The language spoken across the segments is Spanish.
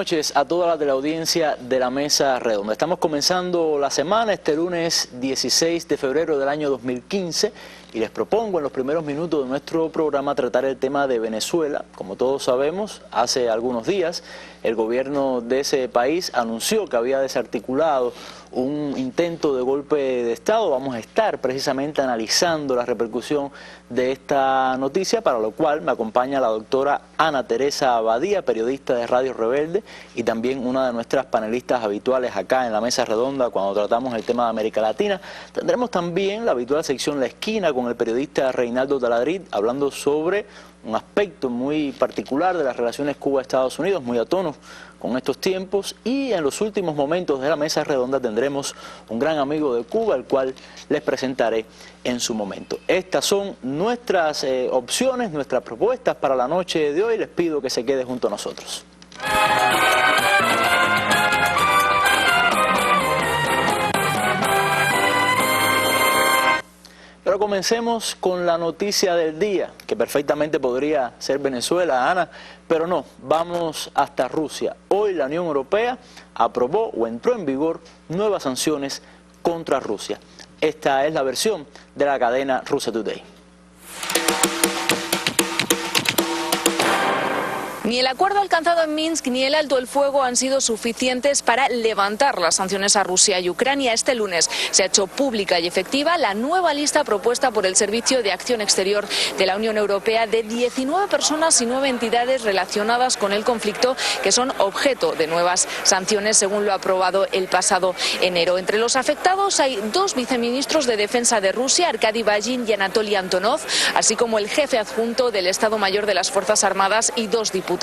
noches a toda la teleaudiencia de la Mesa Redonda. Estamos comenzando la semana, este lunes 16 de febrero del año 2015, y les propongo en los primeros minutos de nuestro programa tratar el tema de Venezuela. Como todos sabemos, hace algunos días el gobierno de ese país anunció que había desarticulado un intento de golpe de Estado. Vamos a estar precisamente analizando la repercusión de esta noticia, para lo cual me acompaña la doctora Ana Teresa Abadía, periodista de Radio Rebelde y también una de nuestras panelistas habituales acá en la Mesa Redonda cuando tratamos el tema de América Latina. Tendremos también la habitual sección La Esquina con el periodista Reinaldo Taladrid, hablando sobre un aspecto muy particular de las relaciones Cuba-Estados Unidos, muy a tono con estos tiempos. Y en los últimos momentos de la Mesa Redonda tendremos un gran amigo de Cuba, el cual les presentaré en su momento. Estas son nuestras opciones, nuestras propuestas para la noche de hoy. Les pido que se quede junto a nosotros. Pero comencemos con la noticia del día, que perfectamente podría ser Venezuela, Ana, pero no, vamos hasta Rusia. Hoy la Unión Europea aprobó o entró en vigor nuevas sanciones contra Rusia. Esta es la versión de la cadena Russia Today. Ni el acuerdo alcanzado en Minsk ni el alto el fuego han sido suficientes para levantar las sanciones a Rusia y Ucrania. Este lunes se ha hecho pública y efectiva la nueva lista propuesta por el Servicio de Acción Exterior de la Unión Europea de 19 personas y 9 entidades relacionadas con el conflicto que son objeto de nuevas sanciones, según lo aprobado el pasado enero. Entre los afectados hay 2 viceministros de Defensa de Rusia, Arkady Bayin y Anatoly Antonov, así como el jefe adjunto del Estado Mayor de las Fuerzas Armadas y 2 diputados.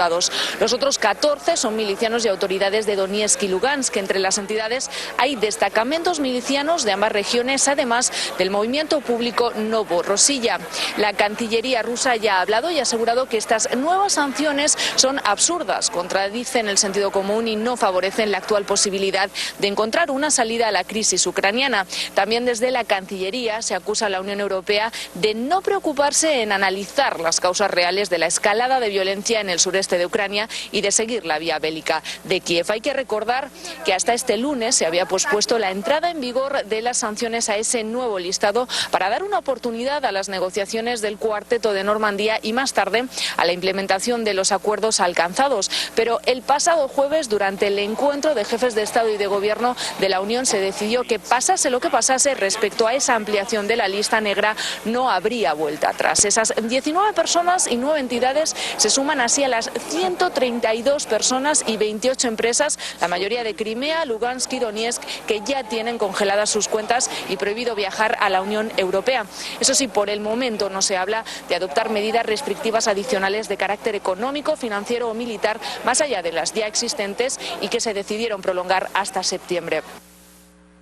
Los otros 14 son milicianos y autoridades de Donetsk y Lugansk. Entre las entidades hay destacamentos milicianos de ambas regiones, además del movimiento público Novorosilla. La Cancillería rusa ya ha hablado y ha asegurado que estas nuevas sanciones son absurdas, contradicen el sentido común y no favorecen la actual posibilidad de encontrar una salida a la crisis ucraniana. También desde la Cancillería se acusa a la Unión Europea de no preocuparse en analizar las causas reales de la escalada de violencia en el sureste de Ucrania y de seguir la vía bélica de Kiev. Hay que recordar que hasta este lunes se había pospuesto la entrada en vigor de las sanciones a ese nuevo listado para dar una oportunidad a las negociaciones del Cuarteto de Normandía y más tarde a la implementación de los acuerdos alcanzados. Pero el pasado jueves, durante el encuentro de jefes de Estado y de Gobierno de la Unión, se decidió que pasase lo que pasase respecto a esa ampliación de la lista negra, no habría vuelta atrás. Esas 19 personas y 9 entidades se suman así a las 132 personas y 28 empresas, la mayoría de Crimea, Lugansk y Donetsk, que ya tienen congeladas sus cuentas y prohibido viajar a la Unión Europea. Eso sí, por el momento no se habla de adoptar medidas restrictivas adicionales de carácter económico, financiero o militar, más allá de las ya existentes y que se decidieron prolongar hasta septiembre.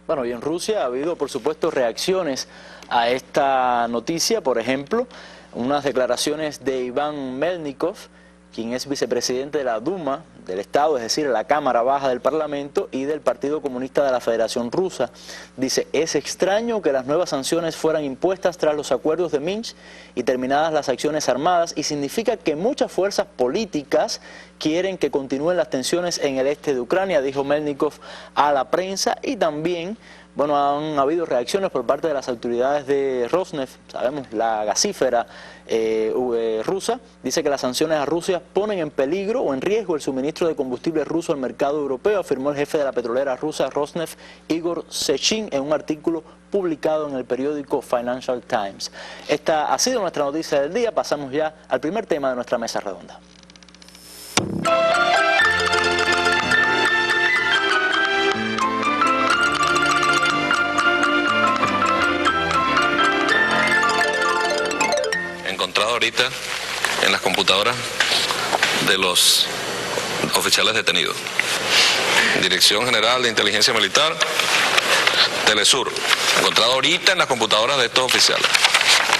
Bueno, y en Rusia ha habido, por supuesto, reacciones a esta noticia. Por ejemplo, unas declaraciones de Iván Melnikov, quien es vicepresidente de la Duma del Estado, es decir, la Cámara Baja del Parlamento, y del Partido Comunista de la Federación Rusa. Dice: es extraño que las nuevas sanciones fueran impuestas tras los acuerdos de Minsk y terminadas las acciones armadas, y significa que muchas fuerzas políticas quieren que continúen las tensiones en el este de Ucrania, dijo Melnikov a la prensa. Y también, bueno, han habido reacciones por parte de las autoridades de Rosneft, sabemos, la gasífera rusa. Dice que las sanciones a Rusia ponen en peligro o en riesgo el suministro de combustible ruso al mercado europeo, afirmó el jefe de la petrolera rusa Rosneft, Igor Sechin, en un artículo publicado en el periódico Financial Times. Esta ha sido nuestra noticia del día. Pasamos ya al primer tema de nuestra mesa redonda. Encontrado ahorita en las computadoras de los oficiales detenidos. Dirección General de Inteligencia Militar, Telesur. Encontrado ahorita en las computadoras de estos oficiales.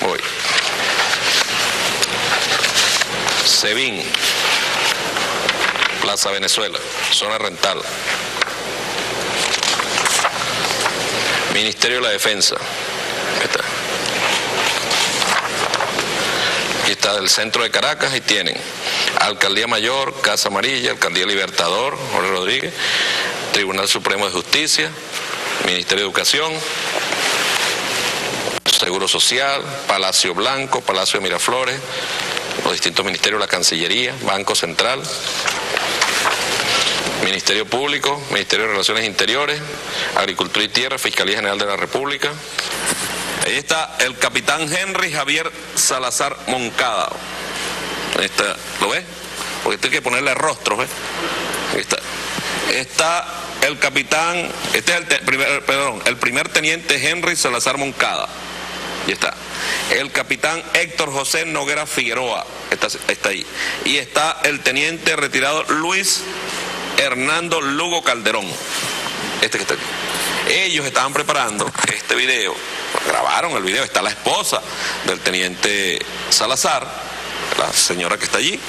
Voy. SEBIN, Plaza Venezuela, zona rental. Ministerio de la Defensa. Ahí está. Aquí está del centro de Caracas y tienen Alcaldía Mayor, Casa Amarilla, Alcaldía Libertador, Jorge Rodríguez, Tribunal Supremo de Justicia, Ministerio de Educación, Seguro Social, Palacio Blanco, Palacio de Miraflores, los distintos ministerios, la Cancillería, Banco Central, Ministerio Público, Ministerio de Relaciones Interiores, Agricultura y Tierra, Fiscalía General de la República. Ahí está el capitán Henry Javier Salazar Moncada. Ahí está, ¿lo ves? Porque tengo que ponerle rostro, ¿ves? Ahí está. Está el capitán, este es el primer teniente Henry Salazar Moncada. Y está. El capitán Héctor José Noguera Figueroa, está ahí. Y está el teniente retirado Luis Hernando Lugo Calderón, este que está aquí. Ellos estaban preparando este video, grabaron el video, está la esposa del teniente Salazar, la señora que está allí,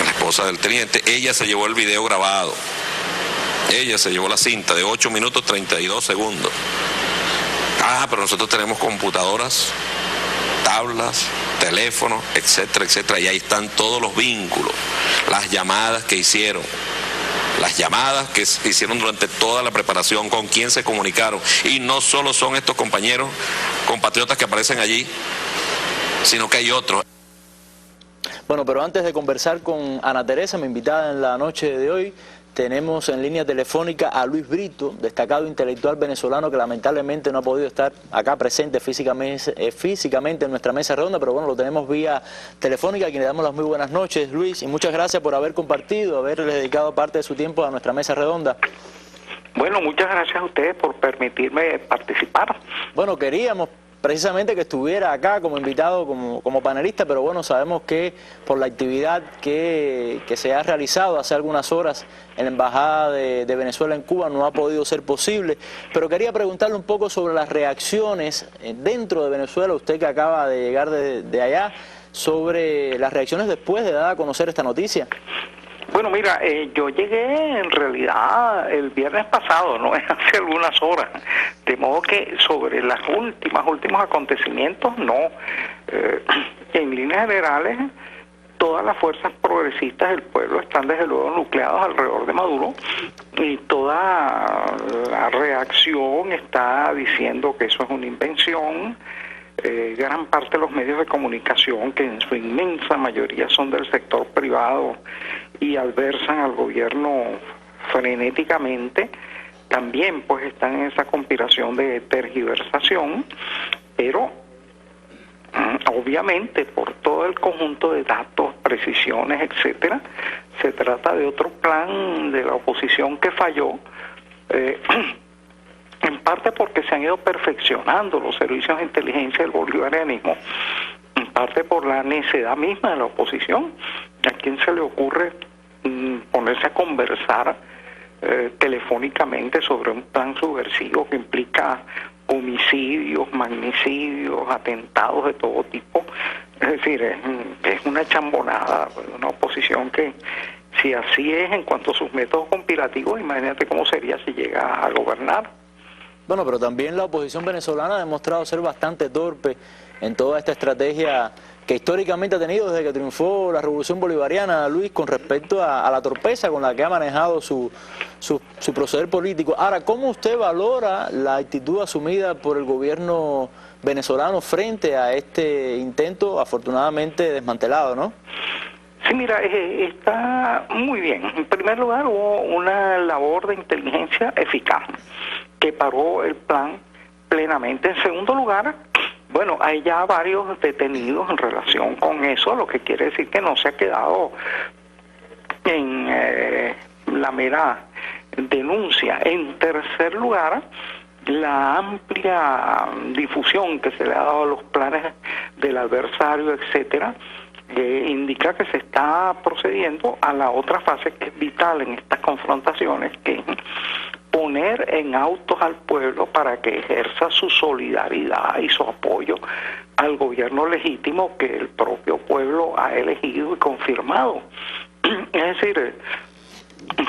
la esposa del teniente, ella se llevó el video grabado, ella se llevó la cinta de 8 minutos 32 segundos. Pero nosotros tenemos computadoras, tablas, teléfonos, etcétera, etcétera, y ahí están todos los vínculos, las llamadas que hicieron durante toda la preparación, con quién se comunicaron, y no solo son estos compañeros, compatriotas que aparecen allí, sino que hay otros. Bueno, pero antes de conversar con Ana Teresa, mi invitada en la noche de hoy, tenemos en línea telefónica a Luis Brito, destacado intelectual venezolano que lamentablemente no ha podido estar acá presente físicamente en nuestra mesa redonda, pero bueno, lo tenemos vía telefónica, a quien le damos las muy buenas noches, Luis, y muchas gracias por haber compartido, haberle dedicado parte de su tiempo a nuestra mesa redonda. Bueno, muchas gracias a ustedes por permitirme participar. Bueno, queríamos precisamente que estuviera acá como invitado, como panelista, pero bueno, sabemos que por la actividad que se ha realizado hace algunas horas en la Embajada de Venezuela en Cuba no ha podido ser posible, pero quería preguntarle un poco sobre las reacciones dentro de Venezuela, usted que acaba de llegar de allá, sobre las reacciones después de dar a conocer esta noticia. Bueno, mira, yo llegué en realidad el viernes pasado, no es hace algunas horas, de modo que sobre los últimos acontecimientos, no. En líneas generales, todas las fuerzas progresistas del pueblo están desde luego nucleados alrededor de Maduro, y toda la reacción está diciendo que eso es una invención. Gran parte de los medios de comunicación, que en su inmensa mayoría son del sector privado y adversan al gobierno frenéticamente, también pues están en esa conspiración de tergiversación, pero obviamente por todo el conjunto de datos, precisiones, etcétera, se trata de otro plan de la oposición que falló, en parte porque se han ido perfeccionando los servicios de inteligencia del bolivarianismo, en parte por la necedad misma de la oposición. ¿A quién se le ocurre ponerse a conversar telefónicamente sobre un plan subversivo que implica homicidios, magnicidios, atentados de todo tipo? Es decir, es una chambonada, una oposición que, si así es en cuanto a sus métodos conspirativos, imagínate cómo sería si llega a gobernar. Bueno, pero también la oposición venezolana ha demostrado ser bastante torpe en toda esta estrategia que históricamente ha tenido desde que triunfó la Revolución Bolivariana, Luis, con respecto a la torpeza con la que ha manejado su proceder político. Ahora, ¿cómo usted valora la actitud asumida por el gobierno venezolano frente a este intento afortunadamente desmantelado, no? Sí, mira, está muy bien. En primer lugar, hubo una labor de inteligencia eficaz que paró el plan plenamente. En segundo lugar, bueno, hay ya varios detenidos en relación con eso, lo que quiere decir que no se ha quedado en la mera denuncia. En tercer lugar, la amplia difusión que se le ha dado a los planes del adversario, etcétera, indica que se está procediendo a la otra fase que es vital en estas confrontaciones, que es poner en autos al pueblo para que ejerza su solidaridad y su apoyo al gobierno legítimo que el propio pueblo ha elegido y confirmado. Es decir,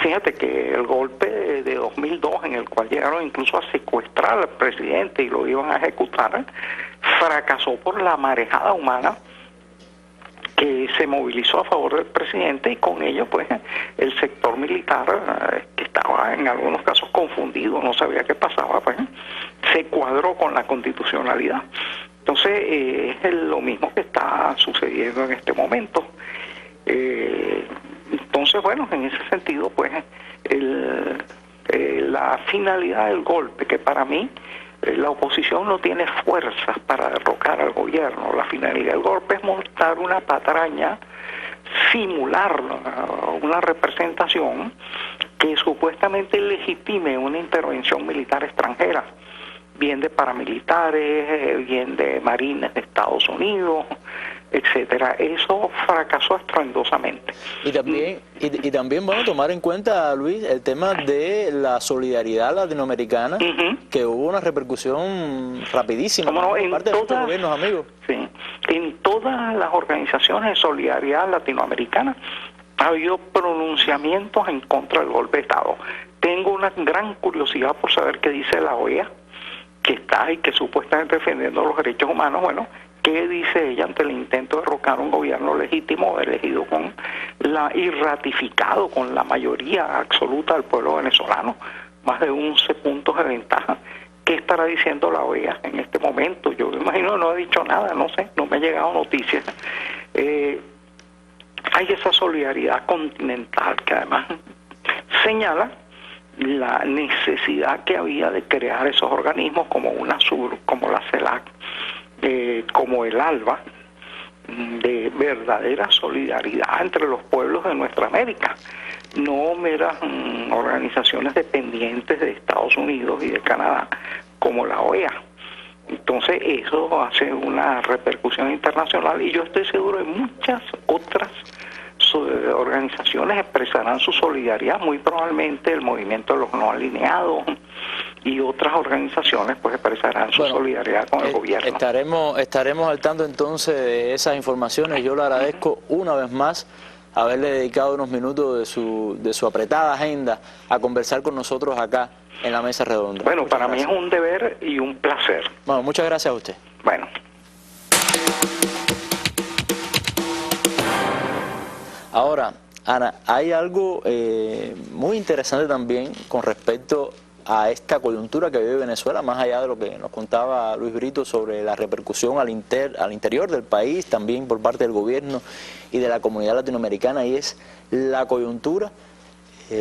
fíjate que el golpe de 2002, en el cual llegaron incluso a secuestrar al presidente y lo iban a ejecutar, fracasó por la marejada humana que se movilizó a favor del presidente, y con ello pues el sector militar, que estaba en algunos casos confundido, no sabía qué pasaba, pues se cuadró con la constitucionalidad. Entonces es lo mismo que está sucediendo en este momento. Entonces, bueno, en ese sentido, pues la finalidad del golpe, que para mí la oposición no tiene fuerzas para derrocar al gobierno. La finalidad del golpe es montar una patraña, simular una representación que supuestamente legitime una intervención militar extranjera, bien de paramilitares, bien de marines de Estados Unidos, etcétera. Eso fracasó estruendosamente. Y también bueno, tomar en cuenta, Luis, el tema de la solidaridad latinoamericana, que hubo una repercusión rapidísima por parte de nuestros gobiernos amigos. Sí, en todas las organizaciones de solidaridad latinoamericana ha habido pronunciamientos en contra del golpe de Estado. Tengo una gran curiosidad por saber qué dice la OEA, que está y que supuestamente defendiendo los derechos humanos. Bueno, ¿qué dice ella ante el intento de derrocar un gobierno legítimo, elegido y ratificado con la mayoría absoluta del pueblo venezolano, más de 11 puntos de ventaja? ¿Qué estará diciendo la OEA en este momento? Yo me imagino no ha dicho nada, no sé, no me ha llegado noticias. Hay esa solidaridad continental que además señala la necesidad que había de crear esos organismos como UNASUR, como la CELAC, como el ALBA, de verdadera solidaridad entre los pueblos de nuestra América, no meras organizaciones dependientes de Estados Unidos y de Canadá como la OEA. Entonces eso hace una repercusión internacional, y yo estoy seguro de muchas otras organizaciones expresarán su solidaridad, muy probablemente el movimiento de los no alineados y otras organizaciones pues expresarán su solidaridad con el gobierno. Estaremos al tanto entonces de esas informaciones. Yo le agradezco una vez más haberle dedicado unos minutos de su apretada agenda a conversar con nosotros acá en la mesa redonda. Bueno, para mí es un deber y un placer. Bueno, muchas gracias a usted. Bueno. Ahora, Ana, hay algo muy interesante también con respecto a esta coyuntura que vive Venezuela, más allá de lo que nos contaba Luis Brito sobre la repercusión al interior del país, también por parte del gobierno y de la comunidad latinoamericana, y es la coyuntura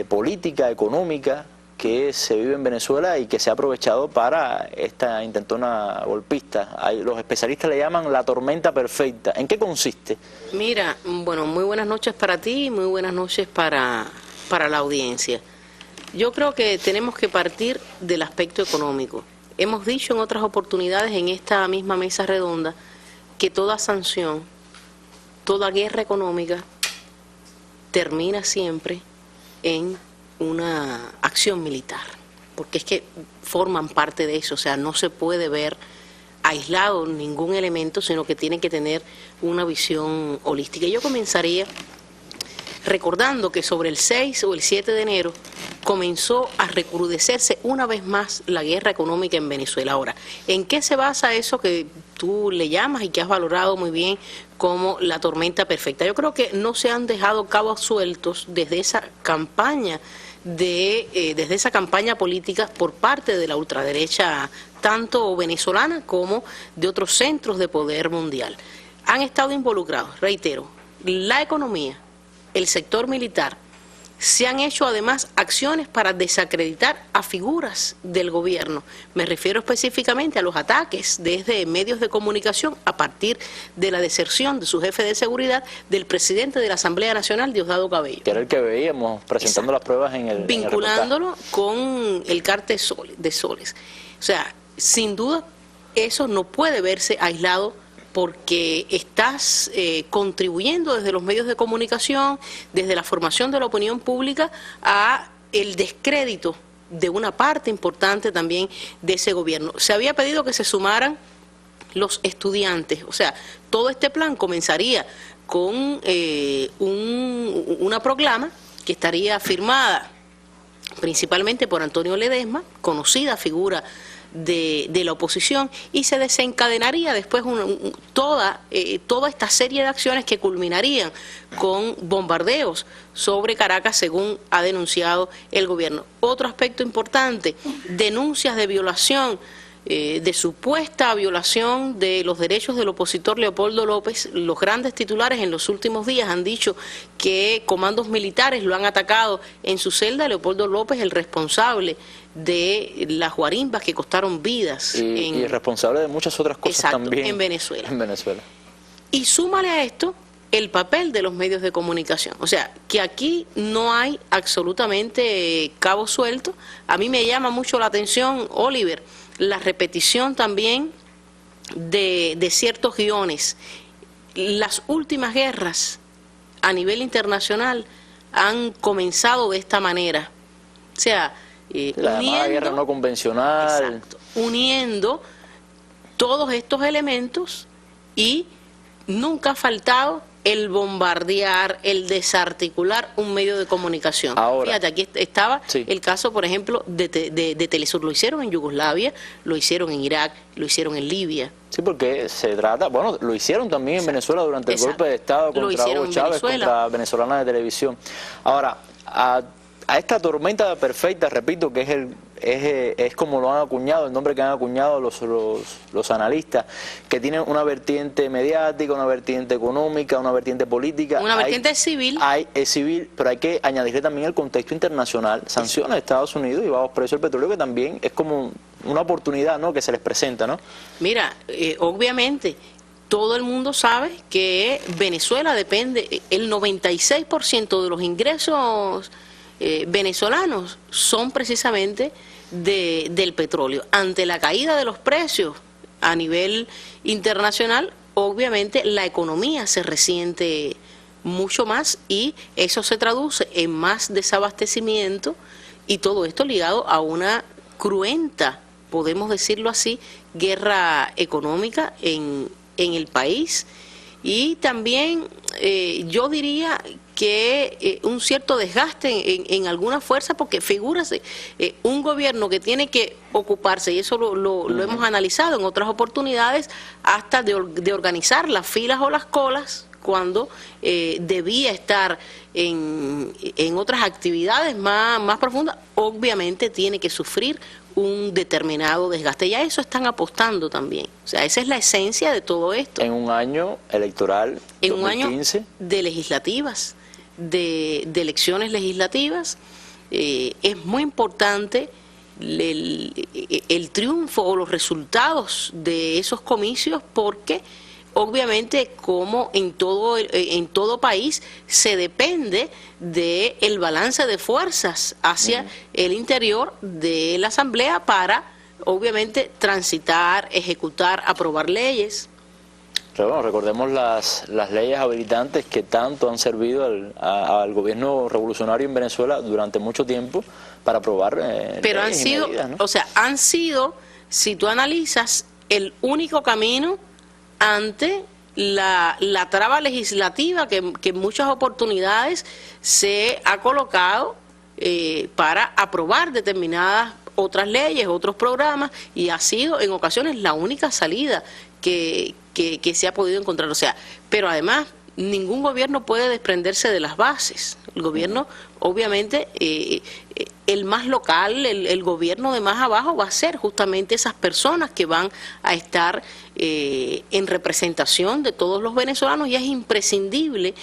política, económica, que se vive en Venezuela y que se ha aprovechado para esta intentona golpista. Los especialistas le llaman la tormenta perfecta. ¿En qué consiste? Mira, bueno, muy buenas noches para ti y muy buenas noches para la audiencia. Yo creo que tenemos que partir del aspecto económico. Hemos dicho en otras oportunidades en esta misma mesa redonda que toda sanción, toda guerra económica termina siempre en una acción militar, porque es que forman parte de eso, o sea, no se puede ver aislado ningún elemento, sino que tiene que tener una visión holística. Yo comenzaría recordando que sobre el 6 o el 7 de enero comenzó a recrudecerse una vez más la guerra económica en Venezuela. Ahora, ¿en qué se basa eso que tú le llamas y que has valorado muy bien como la tormenta perfecta? Yo creo que no se han dejado cabos sueltos desde esa campaña desde esa campaña política por parte de la ultraderecha, tanto venezolana como de otros centros de poder mundial. Han estado involucrados, reitero, la economía, el sector militar. Se han hecho además acciones para desacreditar a figuras del gobierno. Me refiero específicamente a los ataques desde medios de comunicación a partir de la deserción de su jefe de seguridad, del presidente de la Asamblea Nacional, Diosdado Cabello. Que era el que veíamos presentando las pruebas en el vinculándolo con el cártel de Soles. O sea, sin duda eso no puede verse aislado, porque estás contribuyendo desde los medios de comunicación, desde la formación de la opinión pública, a el descrédito de una parte importante también de ese gobierno. Se había pedido que se sumaran los estudiantes, o sea, todo este plan comenzaría con una proclama que estaría firmada principalmente por Antonio Ledesma, conocida figura de la oposición, y se desencadenaría después toda esta serie de acciones que culminarían con bombardeos sobre Caracas, según ha denunciado el gobierno. Otro aspecto importante, denuncias de violación, de supuesta violación de los derechos del opositor Leopoldo López. Los grandes titulares en los últimos días han dicho que comandos militares lo han atacado en su celda. Leopoldo López, el responsable de las guarimbas que costaron vidas. Y responsable de muchas otras cosas. Exacto, también en Venezuela. En Venezuela. Y súmale a esto el papel de los medios de comunicación. O sea, que aquí no hay absolutamente cabo suelto. A mí me llama mucho la atención, Oliver, la repetición también de ciertos guiones. Las últimas guerras a nivel internacional han comenzado de esta manera. O sea, la llamada guerra no convencional. Exacto, uniendo todos estos elementos, y nunca ha faltado el bombardear, el desarticular un medio de comunicación. Ahora, fíjate, aquí estaba sí, el caso, por ejemplo, de Telesur. Lo hicieron en Yugoslavia, lo hicieron en Irak, lo hicieron en Libia. Sí, porque se trata, bueno, lo hicieron también en Venezuela durante el golpe de Estado contra Hugo Chávez, contra Venezolana de Televisión. Ahora, a esta tormenta perfecta, repito, que es como lo han acuñado, el nombre que han acuñado los analistas, que tienen una vertiente mediática, una vertiente económica, una vertiente política. Una vertiente civil. Es civil, pero hay que añadirle también el contexto internacional, sanciones de Estados Unidos y bajos precios del petróleo, que también es como una oportunidad, ¿no?, que se les presenta, ¿no? Mira, obviamente, todo el mundo sabe que Venezuela depende, el 96% de los ingresos venezolanos son precisamente del petróleo. Ante la caída de los precios a nivel internacional, obviamente la economía se resiente mucho más, y eso se traduce en más desabastecimiento, y todo esto ligado a una cruenta, podemos decirlo así, guerra económica en el país. Y también yo diría que un cierto desgaste en alguna fuerza, porque figúrase, un gobierno que tiene que ocuparse, y eso lo hemos analizado en otras oportunidades, hasta de organizar las filas o las colas, cuando debía estar en otras actividades más profundas, obviamente tiene que sufrir un determinado desgaste. Y a eso están apostando también. O sea, esa es la esencia de todo esto. En un año electoral, en 2015. un año de legislativas, de elecciones legislativas, es muy importante el triunfo o los resultados de esos comicios, porque obviamente, como en todo país, se depende del balance de fuerzas hacia el interior de la Asamblea para, obviamente, transitar, ejecutar, aprobar leyes. Pero bueno, recordemos las leyes habilitantes que tanto han servido al gobierno revolucionario en Venezuela durante mucho tiempo para aprobar pero leyes han sido, y medidas, ¿no? o sea, han sido, si tú analizas, el único camino ante la traba legislativa que en muchas oportunidades se ha colocado para aprobar determinadas otras leyes, otros programas, y ha sido en ocasiones la única salida que se ha podido encontrar. O sea, pero además ningún gobierno puede desprenderse de las bases. El gobierno, obviamente, el más local, el gobierno de más abajo va a ser justamente esas personas que van a estar en representación de todos los venezolanos, y es imprescindible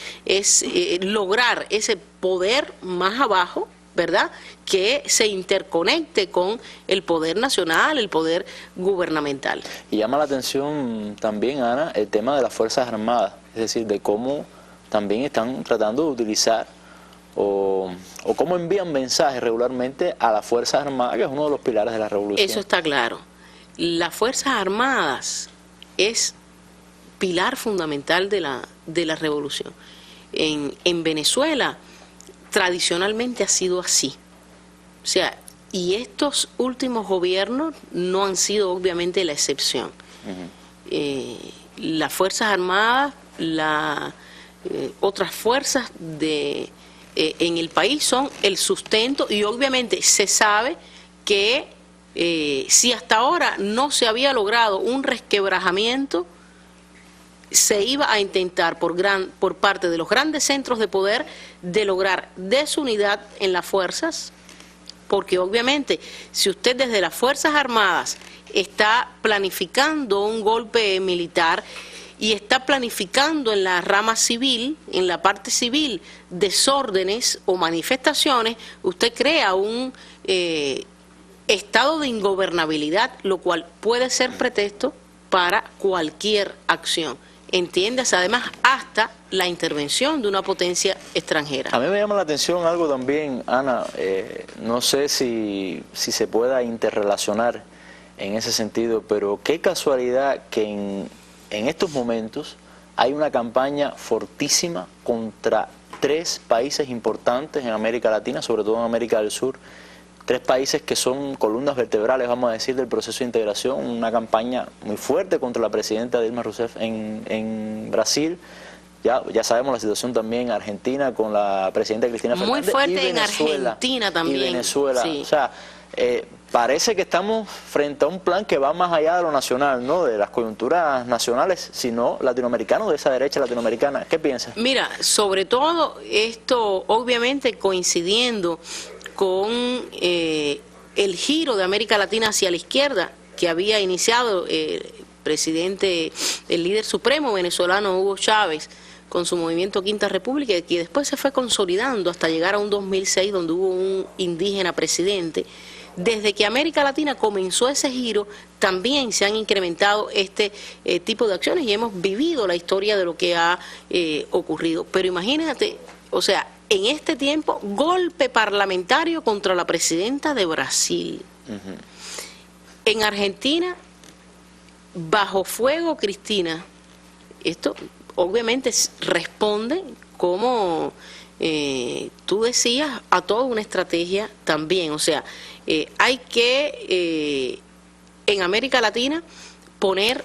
lograr ese poder más abajo, ¿verdad?, que se interconecte con el poder nacional, el poder gubernamental. Y llama la atención también, Ana, el tema de las Fuerzas Armadas, es decir, de cómo también están tratando de utilizar o cómo envían mensajes regularmente a las Fuerzas Armadas, que es uno de los pilares de la revolución. Eso está claro. Las Fuerzas Armadas es pilar fundamental de la revolución. En Venezuela tradicionalmente ha sido así. O sea, y estos últimos gobiernos no han sido obviamente la excepción. Las Fuerzas Armadas, otras fuerzas en el país son el sustento, y obviamente se sabe que si hasta ahora no se había logrado un resquebrajamiento, se iba a intentar por parte de los grandes centros de poder de lograr desunidad en las fuerzas, porque obviamente si usted desde las Fuerzas Armadas está planificando un golpe militar y está planificando en la rama civil, en la parte civil, desórdenes o manifestaciones, usted crea un estado de ingobernabilidad, lo cual puede ser pretexto para cualquier acción. Entiendes, además, hasta la intervención de una potencia extranjera. A mí me llama la atención algo también, Ana, no sé si se pueda interrelacionar en ese sentido, pero qué casualidad que en estos momentos hay una campaña fortísima contra 3 países importantes en América Latina, sobre todo en América del Sur, 3 países que son columnas vertebrales, vamos a decir, del proceso de integración, una campaña muy fuerte contra la presidenta Dilma Rousseff en Brasil. Ya sabemos la situación también en Argentina con la presidenta Cristina Fernández. Muy fuerte y Venezuela, en Argentina también. Y Venezuela. Sí. O sea, parece que estamos frente a un plan que va más allá de lo nacional, ¿no? De las coyunturas nacionales, sino latinoamericano, de esa derecha latinoamericana. ¿Qué piensas? Mira, sobre todo esto, obviamente coincidiendo con el giro de América Latina hacia la izquierda que había iniciado el líder supremo venezolano Hugo Chávez con su movimiento Quinta República, y que después se fue consolidando hasta llegar a un 2006 donde hubo un indígena presidente. Desde que América Latina comenzó ese giro, también se han incrementado este tipo de acciones y hemos vivido la historia de lo que ha ocurrido. Pero imagínate, o sea, en este tiempo, golpe parlamentario contra la presidenta de Brasil. En Argentina, bajo fuego Cristina. Esto obviamente responde, como tú decías, a toda una estrategia también. O sea, hay que en América Latina poner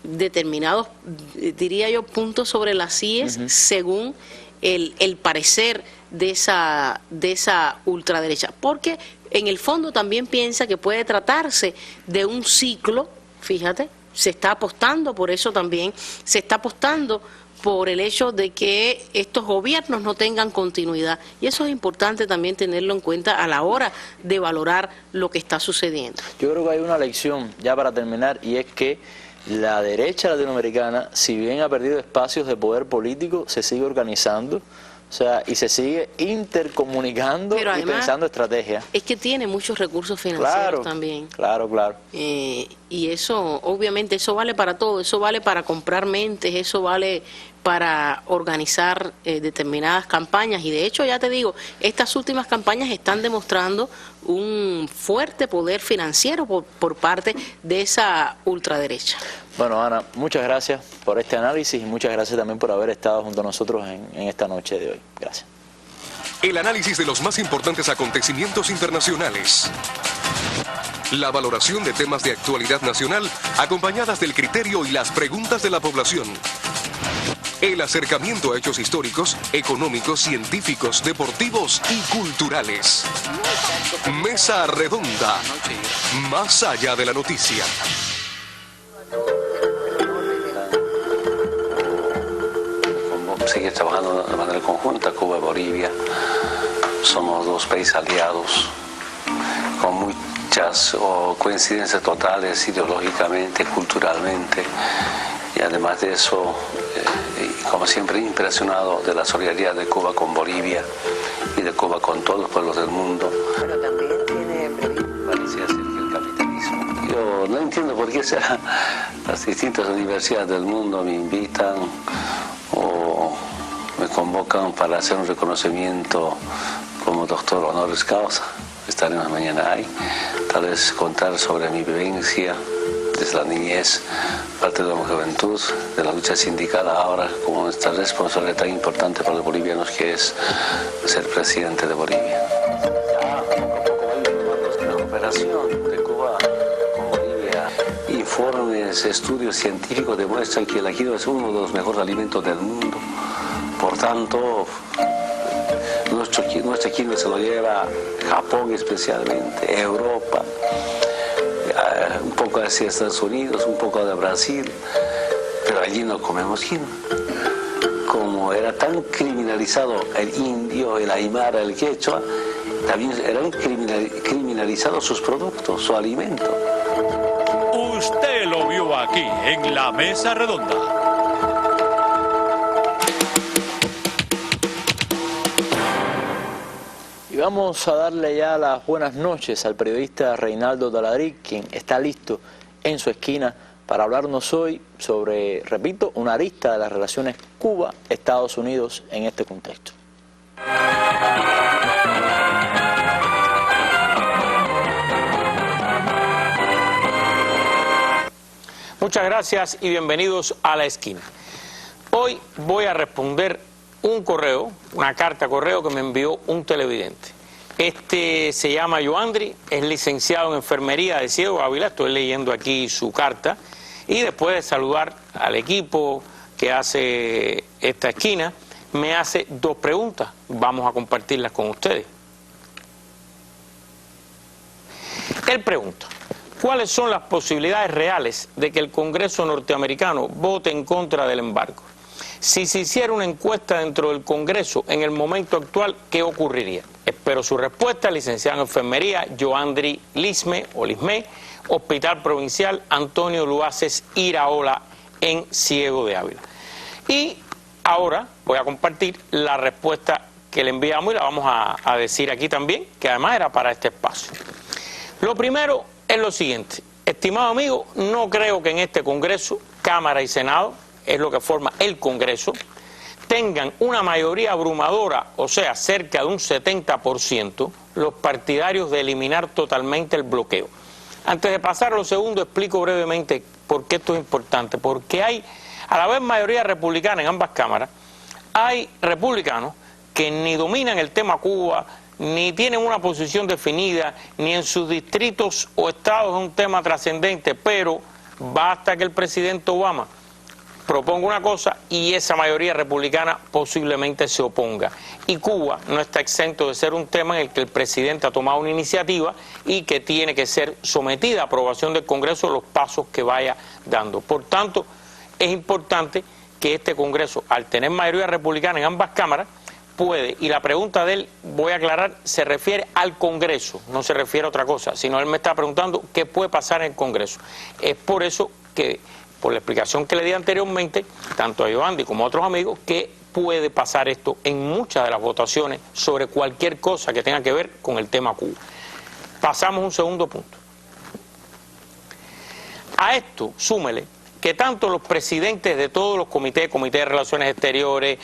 determinados, diría yo, puntos sobre las IES según el parecer de esa ultraderecha, porque en el fondo también piensa que puede tratarse de un ciclo. Fíjate, se está apostando por eso también, se está apostando por el hecho de que estos gobiernos no tengan continuidad, y eso es importante también tenerlo en cuenta a la hora de valorar lo que está sucediendo. Yo creo que hay una lección, ya para terminar, y es que la derecha latinoamericana, si bien ha perdido espacios de poder político, se sigue organizando, o sea, y se sigue intercomunicando y pensando estrategias. Es que tiene muchos recursos financieros también. Claro. Y eso, obviamente, eso vale para todo, eso vale para comprar mentes, eso vale para organizar determinadas campañas, y de hecho, ya te digo, estas últimas campañas están demostrando un fuerte poder financiero por parte de esa ultraderecha. Bueno, Ana, muchas gracias por este análisis y muchas gracias también por haber estado junto a nosotros en esta noche de hoy. Gracias. El análisis de los más importantes acontecimientos internacionales. La valoración de temas de actualidad nacional, acompañadas del criterio y las preguntas de la población. El acercamiento a hechos históricos, económicos, científicos, deportivos y culturales. Mesa Redonda. Más allá de la noticia. Seguir trabajando de manera conjunta, Cuba y Bolivia. Somos 2 países aliados con muchas coincidencias totales ideológicamente, culturalmente, y además de eso, como siempre, impresionado de la solidaridad de Cuba con Bolivia y de Cuba con todos los pueblos del mundo. Pero también tiene Parecía ser que el capitalismo. Yo no entiendo por qué las distintas universidades del mundo me invitan o me convocan para hacer un reconocimiento como doctor honoris causa. Estaremos mañana ahí, tal vez contar sobre mi vivencia desde la niñez, parte de la juventud, de la lucha sindical, ahora como esta responsabilidad tan importante para los bolivianos que es ser presidente de Bolivia. Poco a poco va a la cooperación de Cuba con Bolivia. Informes, estudios científicos demuestran que el ajío es uno de los mejores alimentos del mundo. Por tanto, nuestro quinoa se lo lleva Japón especialmente, Europa, un poco hacia Estados Unidos, un poco de Brasil, pero allí no comemos quinoa. Como era tan criminalizado el indio, el aymara, el quechua, también eran criminalizados sus productos, su alimento. Usted lo vio aquí en la Mesa Redonda. Y vamos a darle ya las buenas noches al periodista Reinaldo Taladriz, quien está listo en su esquina para hablarnos hoy sobre, repito, una arista de las relaciones Cuba-Estados Unidos en este contexto. Muchas gracias y bienvenidos a La Esquina. Hoy voy a responder un correo, una carta correo que me envió un televidente. Este se llama Yoandri, es licenciado en enfermería de Ciego Ávila, estoy leyendo aquí su carta, y después de saludar al equipo que hace esta esquina, me hace dos preguntas, vamos a compartirlas con ustedes. Él pregunta: ¿cuáles son las posibilidades reales de que el Congreso norteamericano vote en contra del embargo? Si se hiciera una encuesta dentro del Congreso en el momento actual, ¿qué ocurriría? Espero su respuesta, licenciado en enfermería, Yoandri Lisme, o Lismé, Hospital Provincial Antonio Luaces Iraola, en Ciego de Ávila. Y ahora voy a compartir la respuesta que le enviamos y la vamos a decir aquí también, que además era para este espacio. Lo primero es lo siguiente: estimado amigo, no creo que en este Congreso, Cámara y Senado, es lo que forma el Congreso, tengan una mayoría abrumadora, o sea, cerca de un 70%, los partidarios de eliminar totalmente el bloqueo. Antes de pasar a lo segundo, explico brevemente por qué esto es importante. Porque hay, a la vez, mayoría republicana en ambas cámaras, hay republicanos que ni dominan el tema Cuba, ni tienen una posición definida, ni en sus distritos o estados es un tema trascendente, pero basta que el presidente Obama proponga una cosa y esa mayoría republicana posiblemente se oponga. Y Cuba no está exento de ser un tema en el que el presidente ha tomado una iniciativa y que tiene que ser sometida a aprobación del Congreso los pasos que vaya dando. Por tanto, es importante que este Congreso, al tener mayoría republicana en ambas cámaras, puede, y la pregunta de él, voy a aclarar, se refiere al Congreso, no se refiere a otra cosa, sino él me está preguntando qué puede pasar en el Congreso. Es por eso que, por la explicación que le di anteriormente, tanto a Yoandri como a otros amigos, que puede pasar esto en muchas de las votaciones sobre cualquier cosa que tenga que ver con el tema Cuba. Pasamos a un segundo punto. A esto, súmele que tanto los presidentes de todos los comités, Comité de Relaciones Exteriores,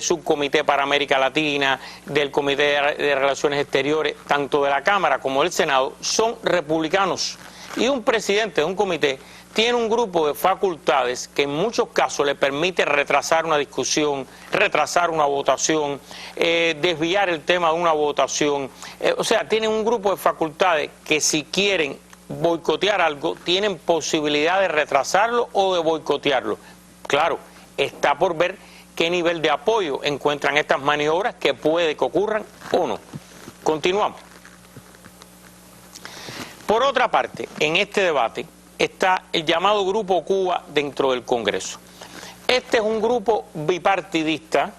Subcomité para América Latina, del Comité de Relaciones Exteriores, tanto de la Cámara como del Senado, son republicanos. Y un presidente de un comité tiene un grupo de facultades que en muchos casos le permite retrasar una discusión, retrasar una votación, desviar el tema de una votación. O sea, tienen un grupo de facultades que si quieren boicotear algo, tienen posibilidad de retrasarlo o de boicotearlo. Claro, está por ver qué nivel de apoyo encuentran estas maniobras, que puede que ocurran o no. Continuamos. Por otra parte, en este debate está el llamado Grupo Cuba dentro del Congreso. Este es un grupo bipartidista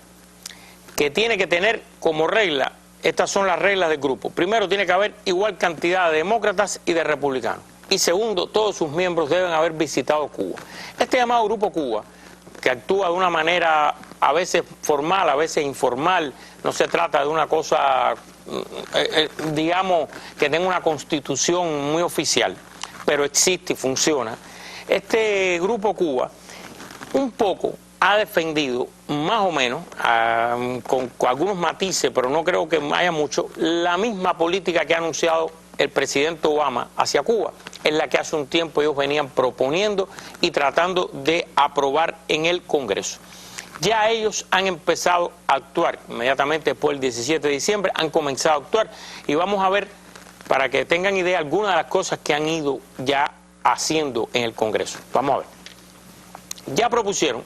que tiene que tener como regla, estas son las reglas del grupo. Primero, tiene que haber igual cantidad de demócratas y de republicanos. Y segundo, todos sus miembros deben haber visitado Cuba. Este llamado Grupo Cuba, que actúa de una manera a veces formal, a veces informal, no se trata de una cosa, digamos, que tenga una constitución muy oficial, pero existe y funciona. Este Grupo Cuba un poco ha defendido, más o menos, con algunos matices, pero no creo que haya mucho, la misma política que ha anunciado el presidente Obama hacia Cuba, es la que hace un tiempo ellos venían proponiendo y tratando de aprobar en el Congreso. Ya ellos han empezado a actuar, inmediatamente después del 17 de diciembre, han comenzado a actuar, y vamos a ver, para que tengan idea, algunas de las cosas que han ido ya haciendo en el Congreso. Vamos a ver. Ya propusieron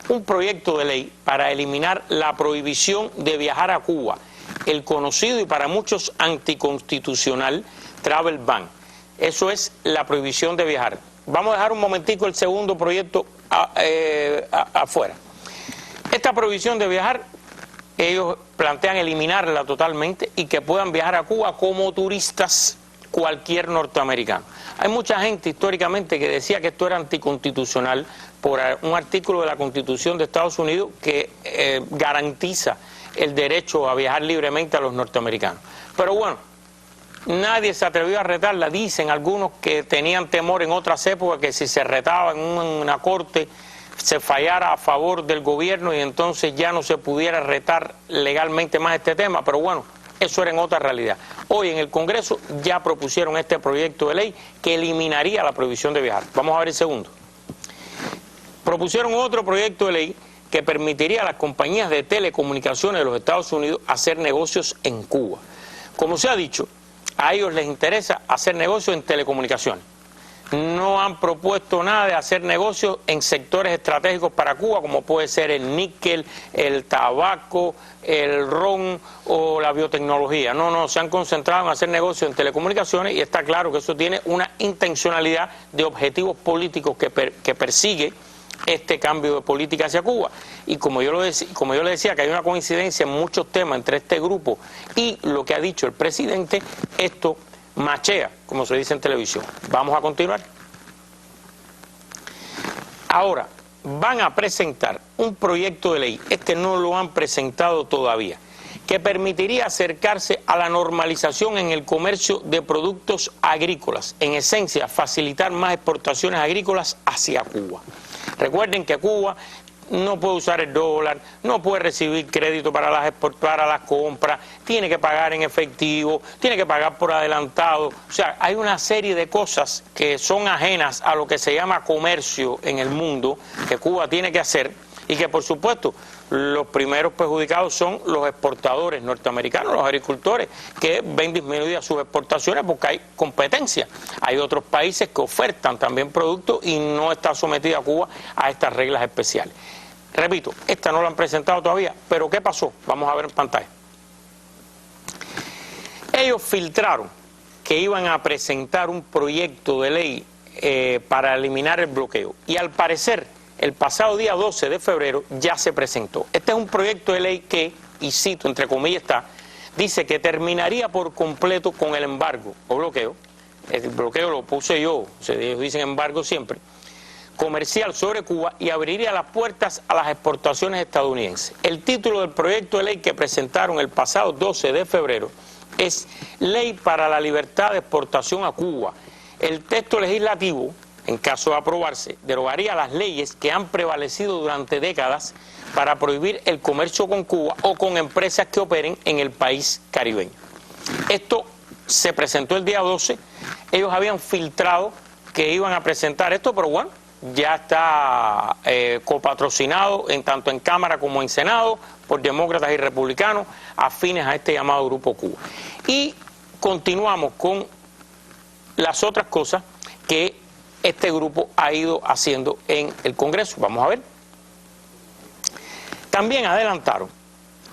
un proyecto de ley para eliminar la prohibición de viajar a Cuba el conocido y para muchos anticonstitucional travel ban. Eso es la prohibición de viajar. Vamos a dejar un momentico el segundo proyecto afuera. Esta prohibición de viajar, ellos plantean eliminarla totalmente y que puedan viajar a Cuba como turistas cualquier norteamericano. Hay mucha gente históricamente que decía que esto era anticonstitucional por un artículo de la Constitución de Estados Unidos que garantiza el derecho a viajar libremente a los norteamericanos. Pero bueno, nadie se atrevió a retarla. Dicen algunos que tenían temor en otras épocas que si se retaba en una corte se fallara a favor del gobierno y entonces ya no se pudiera retar legalmente más este tema, pero bueno, eso era en otra realidad. Hoy en el Congreso ya propusieron este proyecto de ley que eliminaría la prohibición de viajar. Vamos a ver el segundo. Propusieron otro proyecto de ley que permitiría a las compañías de telecomunicaciones de los Estados Unidos hacer negocios en Cuba. Como se ha dicho, a ellos les interesa hacer negocios en telecomunicaciones. No han propuesto nada de hacer negocios en sectores estratégicos para Cuba, como puede ser el níquel, el tabaco, el ron o la biotecnología. No, se han concentrado en hacer negocios en telecomunicaciones y está claro que eso tiene una intencionalidad de objetivos políticos que persigue este cambio de política hacia Cuba. Y como yo le decía que hay una coincidencia en muchos temas entre este grupo y lo que ha dicho el presidente, esto machea, como se dice en televisión. Vamos a continuar. Ahora, van a presentar un proyecto de ley, este no lo han presentado todavía, que permitiría acercarse a la normalización en el comercio de productos agrícolas. En esencia, facilitar más exportaciones agrícolas hacia Cuba. Recuerden que Cuba no puede usar el dólar, no puede recibir crédito para las compras, tiene que pagar en efectivo, tiene que pagar por adelantado. O sea, hay una serie de cosas que son ajenas a lo que se llama comercio en el mundo, que Cuba tiene que hacer y que por supuesto los primeros perjudicados son los exportadores norteamericanos, los agricultores, que ven disminuidas sus exportaciones porque hay competencia. Hay otros países que ofertan también productos y no está sometida Cuba a estas reglas especiales. Repito, esta no la han presentado todavía, pero ¿qué pasó? Vamos a ver en pantalla. Ellos filtraron que iban a presentar un proyecto de ley para eliminar el bloqueo y al parecer el pasado día 12 de febrero ya se presentó. Este es un proyecto de ley que, y cito entre comillas dice que terminaría por completo con el embargo o bloqueo. El bloqueo lo puse yo, ellos dicen embargo siempre, comercial sobre Cuba y abriría las puertas a las exportaciones estadounidenses. El título del proyecto de ley que presentaron el pasado 12 de febrero es Ley para la Libertad de Exportación a Cuba. El texto legislativo, en caso de aprobarse, derogaría las leyes que han prevalecido durante décadas para prohibir el comercio con Cuba o con empresas que operen en el país caribeño. Esto se presentó el día 12, ellos habían filtrado que iban a presentar esto, pero bueno, ya está copatrocinado tanto en Cámara como en Senado por demócratas y republicanos afines a este llamado Grupo Cuba. Y continuamos con las otras cosas que este grupo ha ido haciendo en el Congreso. Vamos a ver. También adelantaron,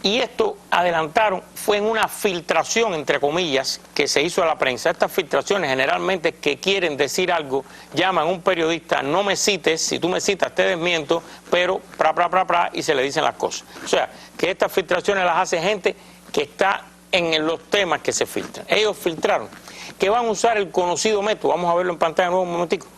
y esto adelantaron fue en una filtración, entre comillas, que se hizo a la prensa. Estas filtraciones generalmente que quieren decir algo, llaman a un periodista, no me cites, si tú me citas te desmiento, pero y se le dicen las cosas. O sea, que estas filtraciones las hace gente que está en los temas que se filtran. Ellos filtraron que van a usar el conocido método, vamos a verlo en pantalla de nuevo un momentico,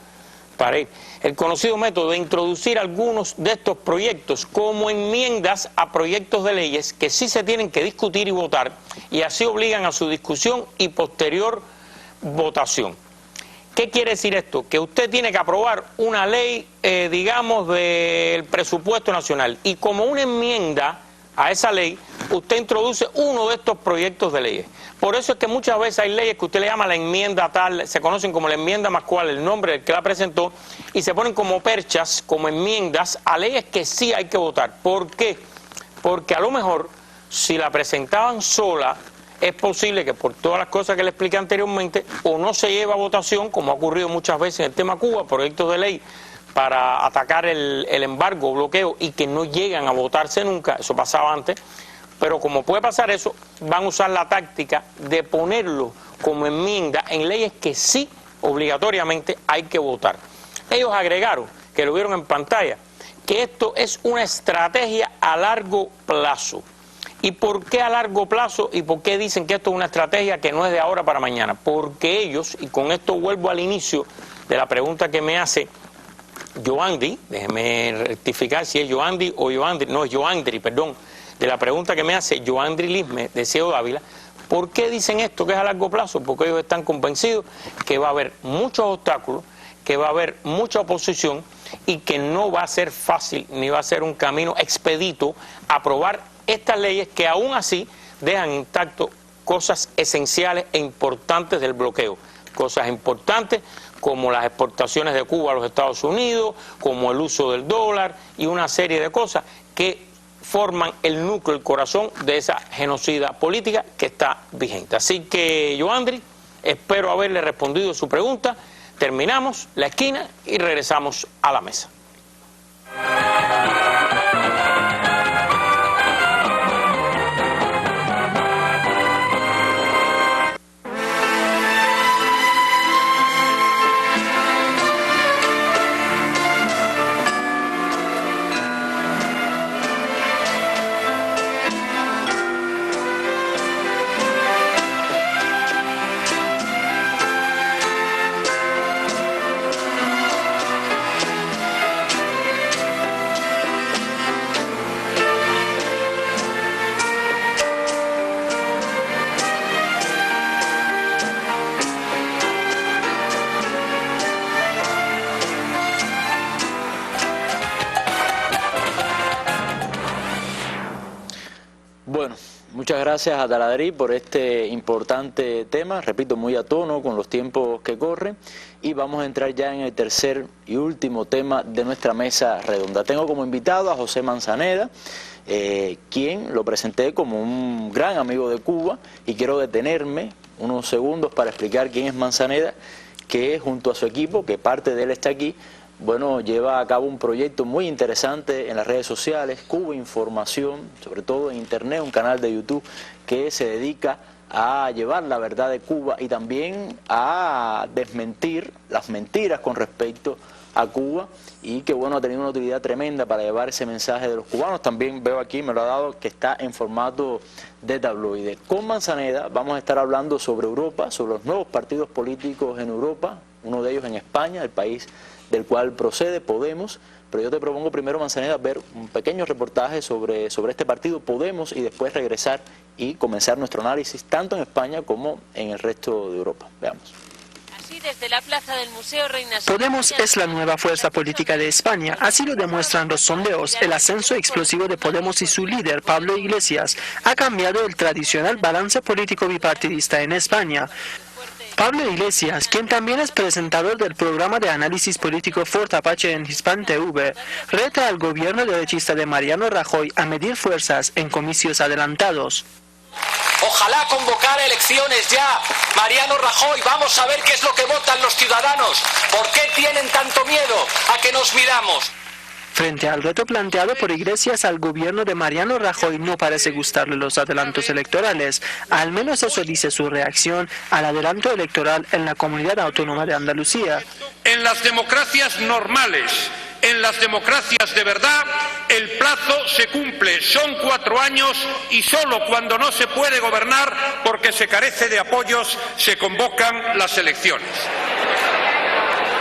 para ir. El conocido método de introducir algunos de estos proyectos como enmiendas a proyectos de leyes que sí se tienen que discutir y votar y así obligan a su discusión y posterior votación. ¿Qué quiere decir esto? Que usted tiene que aprobar una ley, digamos, del presupuesto nacional y como una enmienda a esa ley, usted introduce uno de estos proyectos de leyes. Por eso es que muchas veces hay leyes que usted le llama la enmienda tal, se conocen como la enmienda más cual, el nombre del que la presentó, y se ponen como perchas, como enmiendas a leyes que sí hay que votar. ¿Por qué? Porque a lo mejor, si la presentaban sola, es posible que por todas las cosas que le expliqué anteriormente, o no se lleva a votación, como ha ocurrido muchas veces en el tema Cuba, proyectos de ley para atacar el embargo, bloqueo, y que no llegan a votarse nunca, eso pasaba antes, Pero como puede pasar eso, van a usar la táctica de ponerlo como enmienda en leyes que sí obligatoriamente hay que votar. Ellos agregaron, que lo vieron en pantalla, que esto es una estrategia a largo plazo. ¿Y por qué a largo plazo? ¿Y por qué dicen que esto es una estrategia que no es de ahora para mañana? Porque ellos, y con esto vuelvo al inicio de la pregunta que me hace Yoandri, déjeme rectificar si es Yoandri o Yoandri, no es Yoandri, perdón, de la pregunta que me hace Yoandri Lisme de Ciego Dávila. ¿Por qué dicen esto que es a largo plazo? Porque ellos están convencidos que va a haber muchos obstáculos, que va a haber mucha oposición y que no va a ser fácil ni va a ser un camino expedito aprobar estas leyes que aún así dejan intacto cosas esenciales e importantes del bloqueo. Cosas importantes como las exportaciones de Cuba a los Estados Unidos, como el uso del dólar y una serie de cosas que forman el núcleo, el corazón de esa genocida política que está vigente. Así que, Yoandri, espero haberle respondido su pregunta. Terminamos la esquina y regresamos a la mesa. Bueno, muchas gracias a Taladrí por este importante tema, repito, muy a tono con los tiempos que corren, y vamos a entrar ya en el tercer y último tema de nuestra mesa redonda. Tengo como invitado a José Manzaneda, quien lo presenté como un gran amigo de Cuba, y quiero detenerme unos segundos para explicar quién es Manzaneda, que junto a su equipo, que parte de él está aquí, bueno, lleva a cabo un proyecto muy interesante en las redes sociales, Cuba Información, sobre todo en internet, un canal de YouTube que se dedica a llevar la verdad de Cuba y también a desmentir las mentiras con respecto a Cuba, y que bueno, ha tenido una utilidad tremenda para llevar ese mensaje de los cubanos. También veo aquí, me lo ha dado, que está en formato de tabloide. Con Manzaneda vamos a estar hablando sobre Europa, sobre los nuevos partidos políticos en Europa, uno de ellos en España, el país del cual procede Podemos, pero yo te propongo primero, Manzaneda, ver un pequeño reportaje sobre este partido Podemos y después regresar y comenzar nuestro análisis tanto en España como en el resto de Europa. Veamos. Así, desde la plaza del Museo Reina Sofía, Podemos es la nueva fuerza política de España, así lo demuestran los sondeos. El ascenso explosivo de Podemos y su líder, Pablo Iglesias, ha cambiado el tradicional balance político bipartidista en España. Pablo Iglesias, quien también es presentador del programa de análisis político Fort Apache en Hispan TV, reta al gobierno derechista de Mariano Rajoy a medir fuerzas en comicios adelantados. Ojalá convocar elecciones ya. Mariano Rajoy, vamos a ver qué es lo que votan los ciudadanos. ¿Por qué tienen tanto miedo a que nos midamos? Frente al reto planteado por Iglesias al gobierno de Mariano Rajoy, no parece gustarle los adelantos electorales. Al menos eso dice su reacción al adelanto electoral en la Comunidad Autónoma de Andalucía. En las democracias normales, en las democracias de verdad, el plazo se cumple, son 4 años, y solo cuando no se puede gobernar porque se carece de apoyos se convocan las elecciones.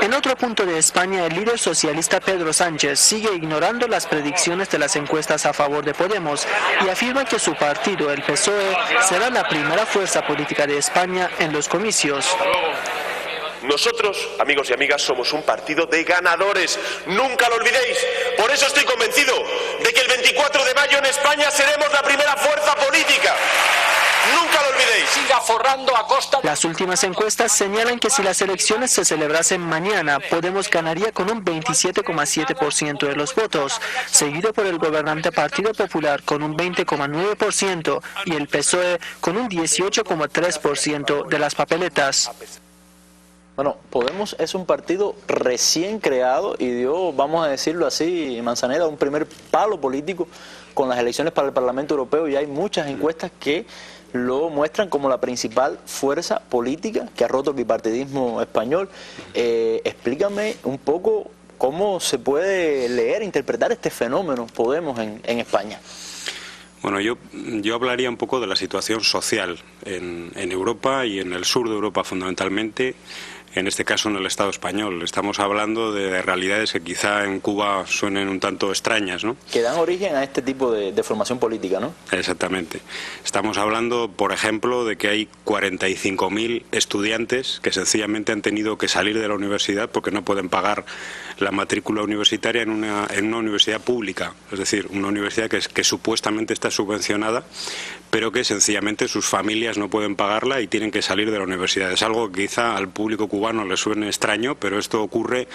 En otro punto de España, el líder socialista Pedro Sánchez sigue ignorando las predicciones de las encuestas a favor de Podemos y afirma que su partido, el PSOE, será la primera fuerza política de España en los comicios. Nosotros, amigos y amigas, somos un partido de ganadores. Nunca lo olvidéis. Por eso estoy convencido de que el 24 de mayo en España seremos la primera fuerza política. Nunca lo olvidéis. Siga forrando a costa. Las últimas encuestas señalan que si las elecciones se celebrasen mañana, Podemos ganaría con un 27,7% de los votos, seguido por el gobernante Partido Popular con un 20,9% y el PSOE con un 18,3% de las papeletas. Bueno, Podemos es un partido recién creado y dio, vamos a decirlo así, Manzanera, un primer palo político con las elecciones para el Parlamento Europeo, y hay muchas encuestas que lo muestran como la principal fuerza política que ha roto el bipartidismo español. Explícame un poco cómo se puede leer, interpretar este fenómeno Podemos en España. Bueno, yo hablaría un poco de la situación social en Europa y en el sur de Europa fundamentalmente, en este caso en el Estado español. Estamos hablando de realidades que quizá en Cuba suenen un tanto extrañas, ¿no? Que dan origen a este tipo de formación política, ¿no? Exactamente. Estamos hablando, por ejemplo, de que hay 45.000 estudiantes que sencillamente han tenido que salir de la universidad porque no pueden pagar la matrícula universitaria en una universidad pública, es decir, una universidad que supuestamente está subvencionada, pero que sencillamente sus familias no pueden pagarla y tienen que salir de la universidad. Es algo que quizá al público cubano le suene extraño, pero esto ocurre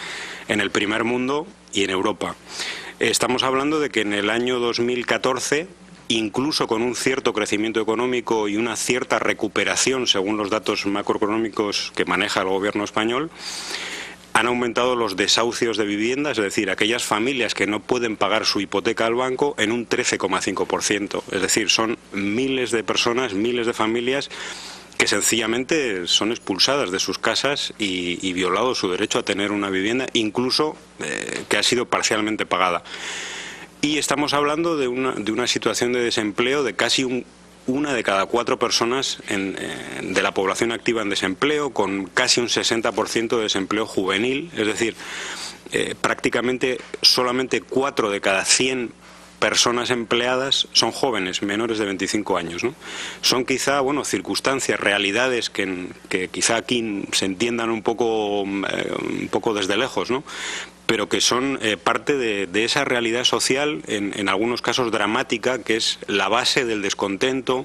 en el primer mundo y en Europa. Estamos hablando de que en el año 2014, incluso con un cierto crecimiento económico y una cierta recuperación, según los datos macroeconómicos que maneja el gobierno español, han aumentado los desahucios de viviendas, es decir, aquellas familias que no pueden pagar su hipoteca al banco, en un 13,5%. Es decir, son miles de personas, miles de familias que sencillamente son expulsadas de sus casas y violado su derecho a tener una vivienda, incluso que ha sido parcialmente pagada. Y estamos hablando de una situación de desempleo de casi una de cada 4 personas de la población activa en desempleo, con casi un 60% de desempleo juvenil, es decir, prácticamente solamente 4 de cada 100 personas empleadas son jóvenes, menores de 25 años, ¿no? Son quizá, bueno, circunstancias, realidades que quizá aquí se entiendan un poco desde lejos, ¿no? Pero que son parte de esa realidad social, en algunos casos dramática, que es la base del descontento,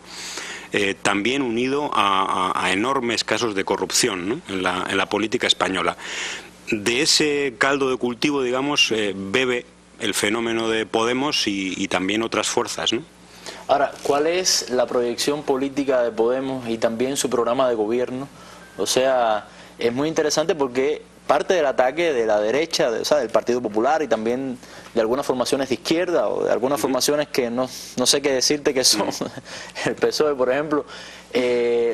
también unido a enormes casos de corrupción, ¿no? en la política española. De ese caldo de cultivo, digamos, bebe el fenómeno de Podemos y también otras fuerzas, ¿no? Ahora, ¿cuál es la proyección política de Podemos y también su programa de gobierno? O sea, es muy interesante porque parte del ataque de la derecha, del Partido Popular y también de algunas formaciones de izquierda o de algunas formaciones que no sé qué decirte que son, el PSOE, por ejemplo,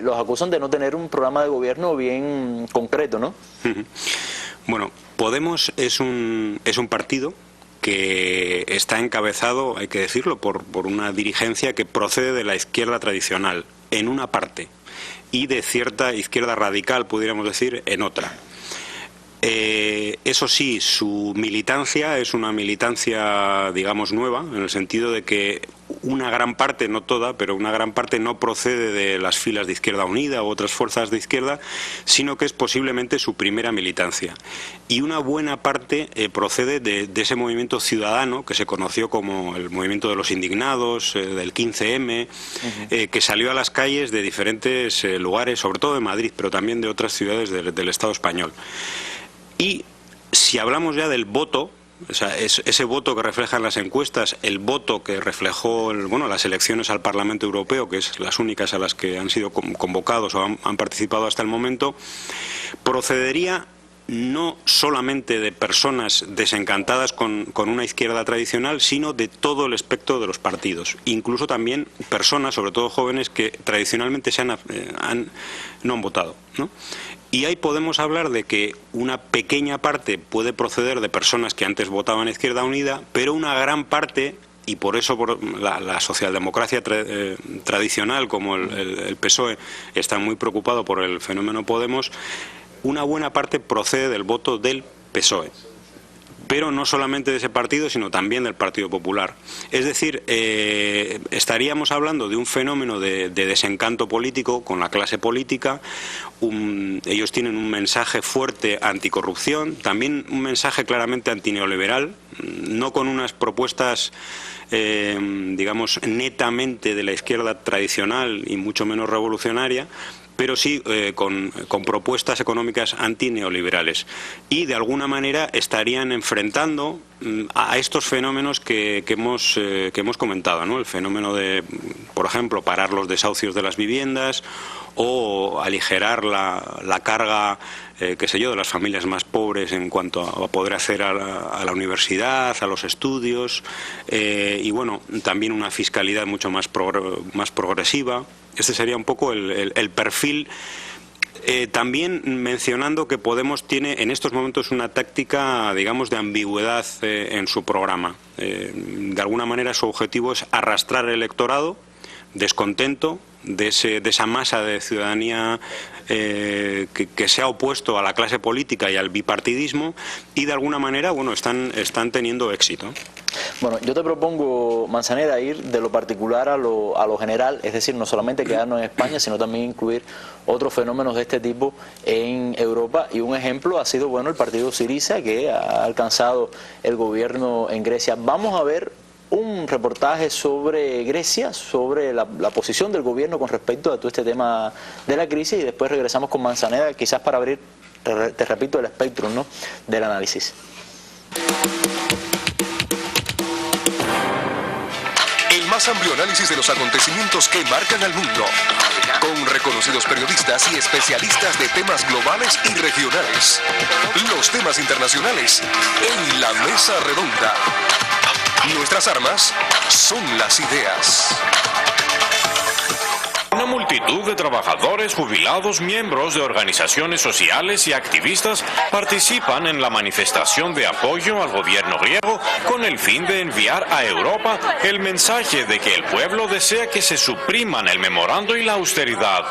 los acusan de no tener un programa de gobierno bien concreto, ¿no? Bueno, Podemos es un partido que está encabezado, hay que decirlo, por una dirigencia que procede de la izquierda tradicional, en una parte, y de cierta izquierda radical, pudiéramos decir, en otra. Eso sí, su militancia es una militancia, digamos, nueva, en el sentido de que una gran parte, no toda, pero una gran parte no procede de las filas de Izquierda Unida u otras fuerzas de izquierda, sino que es posiblemente su primera militancia. Y una buena parte procede de ese movimiento ciudadano que se conoció como el movimiento de los indignados, del 15M, que salió a las calles de diferentes lugares, sobre todo de Madrid, pero también de otras ciudades del Estado español. Y si hablamos ya del voto, o sea, ese voto que reflejan las encuestas, el voto que reflejó las elecciones al Parlamento Europeo, que es las únicas a las que han sido convocados o han participado hasta el momento, procedería no solamente de personas desencantadas con una izquierda tradicional, sino de todo el espectro de los partidos. Incluso también personas, sobre todo jóvenes, que tradicionalmente no han votado, ¿no? Y ahí podemos hablar de que una pequeña parte puede proceder de personas que antes votaban a Izquierda Unida, pero una gran parte, y por eso la socialdemocracia tradicional, como el PSOE, está muy preocupado por el fenómeno Podemos, una buena parte procede del voto del PSOE. Pero no solamente de ese partido, sino también del Partido Popular. Es decir, estaríamos hablando de un fenómeno de desencanto político con la clase política. Ellos tienen un mensaje fuerte anticorrupción, también un mensaje claramente antineoliberal, no con unas propuestas, digamos, netamente de la izquierda tradicional y mucho menos revolucionaria, pero sí con propuestas económicas antineoliberales. Y de alguna manera estarían enfrentando a estos fenómenos que hemos comentado, ¿no? El fenómeno de, por ejemplo, parar los desahucios de las viviendas, o aligerar la carga, qué sé yo, de las familias más pobres en cuanto a poder acceder a la universidad, a los estudios, y bueno, también una fiscalidad mucho más progresiva. Este sería un poco el perfil. También mencionando que Podemos tiene en estos momentos una táctica, digamos, de ambigüedad en su programa. De alguna manera su objetivo es arrastrar el electorado descontento de esa masa de ciudadanía que se ha opuesto a la clase política y al bipartidismo, y de alguna manera, bueno, están teniendo éxito. Bueno, yo te propongo, Manzanera, ir de lo particular a lo general, es decir, no solamente quedarnos en España, sino también incluir otros fenómenos de este tipo en Europa, y un ejemplo ha sido, bueno, el partido Syriza, que ha alcanzado el gobierno en Grecia. Vamos a ver un reportaje sobre Grecia, sobre la posición del gobierno con respecto a todo este tema de la crisis, y después regresamos con Manzanera, quizás para abrir, te repito, el espectro, ¿no?, del análisis. El más amplio análisis de los acontecimientos que marcan al mundo, con reconocidos periodistas y especialistas de temas globales y regionales. Los temas internacionales en la mesa redonda. Nuestras armas son las ideas. Una multitud de trabajadores, jubilados, miembros de organizaciones sociales y activistas participan en la manifestación de apoyo al gobierno griego con el fin de enviar a Europa el mensaje de que el pueblo desea que se supriman el memorando y la austeridad.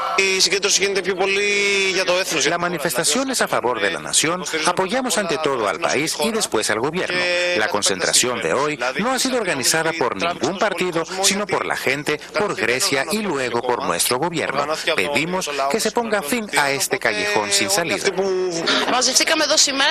La manifestación es a favor de la nación, apoyamos ante todo al país y después al gobierno. La concentración de hoy no ha sido organizada por ningún partido, sino por la gente, por Grecia y luego por nuestro gobierno. Pedimos que se ponga fin a este callejón sin salida.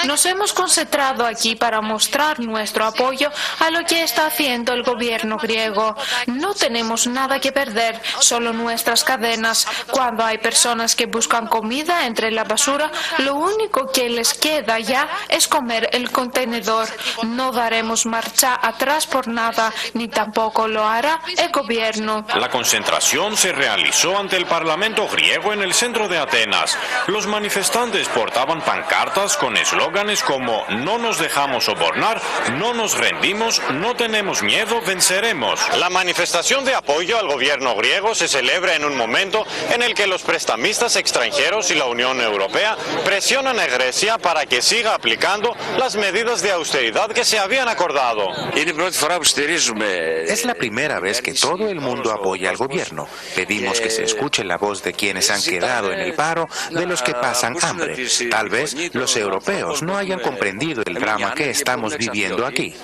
Nos hemos concentrado aquí para mostrar nuestro apoyo a lo que está haciendo el gobierno griego. No tenemos nada que perder, solo nuestras cadenas. Cuando hay personas que buscan comida entre la basura, lo único que les queda ya es comer el contenedor. No daremos marcha atrás por nada, ni tampoco lo hará el gobierno. La concentración se realizó ante el Parlamento griego en el centro de Atenas. Los manifestantes portaban pancartas con eslóganes como "No nos dejamos sobornar", "No nos rendimos", "No tenemos miedo, venceremos". La manifestación de apoyo al gobierno griego se celebra en un momento en el que los prestamistas extranjeros y la Unión Europea presionan a Grecia para que siga aplicando las medidas de austeridad que se habían acordado. Es la primera vez que todo el mundo apoya al gobierno. Pedimos que se escuche la voz de quienes han quedado en el paro, de los que pasan hambre. Tal vez los europeos no hayan comprendido el drama que estamos viviendo aquí.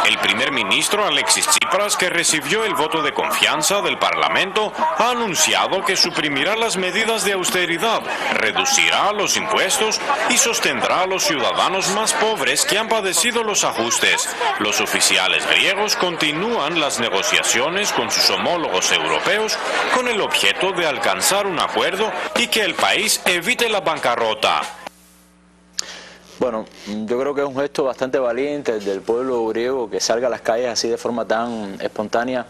El primer ministro Alexis Tsipras, que recibió el voto de confianza del Parlamento, ha anunciado que suprimirá las medidas de austeridad, reducirá los impuestos y sostendrá a los ciudadanos más pobres que han padecido los ajustes. Los oficiales griegos continúan las negociaciones con sus homólogos europeos con el objeto de alcanzar un acuerdo y que el país evite la bancarrota. Bueno, yo creo que es un gesto bastante valiente del pueblo griego que salga a las calles así de forma tan espontánea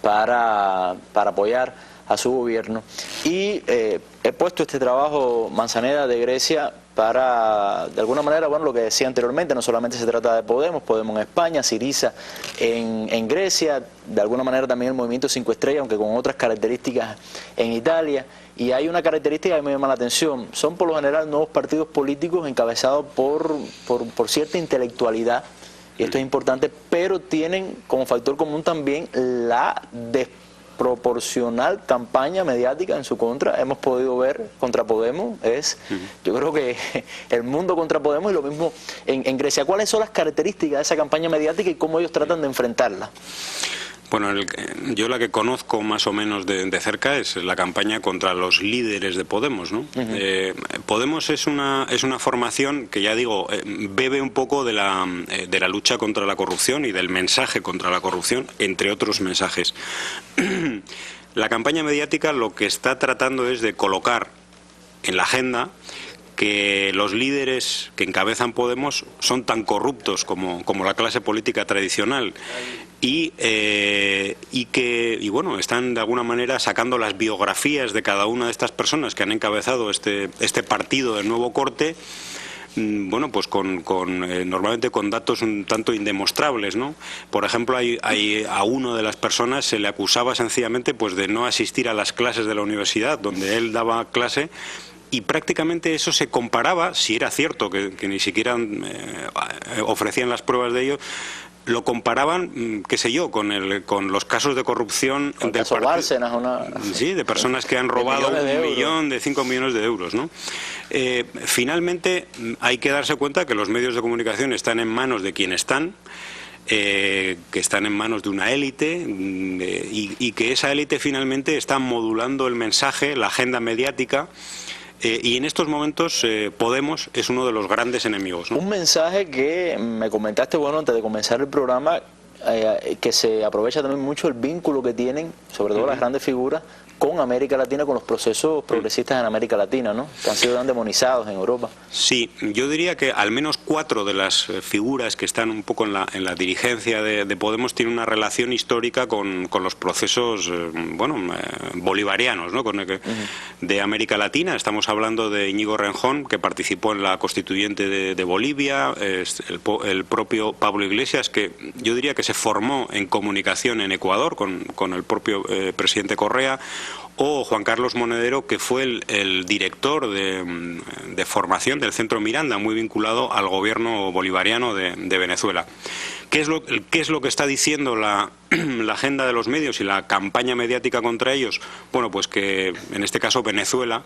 para apoyar a su gobierno. Y he puesto este trabajo, Manzanera, de Grecia, para, de alguna manera, bueno, lo que decía anteriormente, no solamente se trata de Podemos en España, Syriza en Grecia, de alguna manera también el Movimiento 5 Estrellas, aunque con otras características en Italia. Y hay una característica que me llama la atención: son por lo general nuevos partidos políticos encabezados por cierta intelectualidad, y esto es importante, pero tienen como factor común también la desproporcional campaña mediática en su contra. Hemos podido ver contra Podemos, yo creo que el mundo contra Podemos, y lo mismo en Grecia. ¿Cuáles son las características de esa campaña mediática y cómo ellos tratan de enfrentarla? Bueno, yo la que conozco más o menos de cerca es la campaña contra los líderes de Podemos, ¿no? Podemos es una formación que, ya digo, bebe un poco de la lucha contra la corrupción y del mensaje contra la corrupción, entre otros mensajes. La campaña mediática lo que está tratando es de colocar en la agenda que los líderes que encabezan Podemos son tan corruptos como la clase política tradicional. y bueno, están de alguna manera sacando las biografías de cada una de estas personas que han encabezado este partido del nuevo corte. Bueno, pues normalmente con datos un tanto indemostrables, ¿no? Por ejemplo, a uno de las personas se le acusaba sencillamente pues de no asistir a las clases de la universidad donde él daba clase, y prácticamente eso se comparaba, si era cierto que ni siquiera ofrecían las pruebas de ello, lo comparaban, qué sé yo, con los casos de corrupción del caso Bárcenas, sí, de personas que han robado 5 millones de euros, ¿no? Finalmente hay que darse cuenta que los medios de comunicación están en manos de quien están, que están en manos de una élite, y que esa élite finalmente está modulando el mensaje, la agenda mediática. Y en estos momentos Podemos es uno de los grandes enemigos, ¿no? Un mensaje que me comentaste, bueno, antes de comenzar el programa, que se aprovecha también mucho el vínculo que tienen, sobre todo las grandes figuras, con América Latina, con los procesos progresistas en América Latina, ¿no? Que han sido tan demonizados en Europa. Sí, yo diría que al menos 4 de las figuras que están un poco en la dirigencia de Podemos tienen una relación histórica con los procesos, bolivarianos, ¿no? De América Latina. Estamos hablando de Íñigo Rejón, que participó en la constituyente de Bolivia, el propio Pablo Iglesias, que yo diría que se formó en comunicación en Ecuador con el propio presidente Correa, o Juan Carlos Monedero, que fue el director de formación del Centro Miranda, muy vinculado al gobierno bolivariano de Venezuela. ¿Qué es lo que está diciendo la agenda de los medios y la campaña mediática contra ellos? Bueno, pues que en este caso Venezuela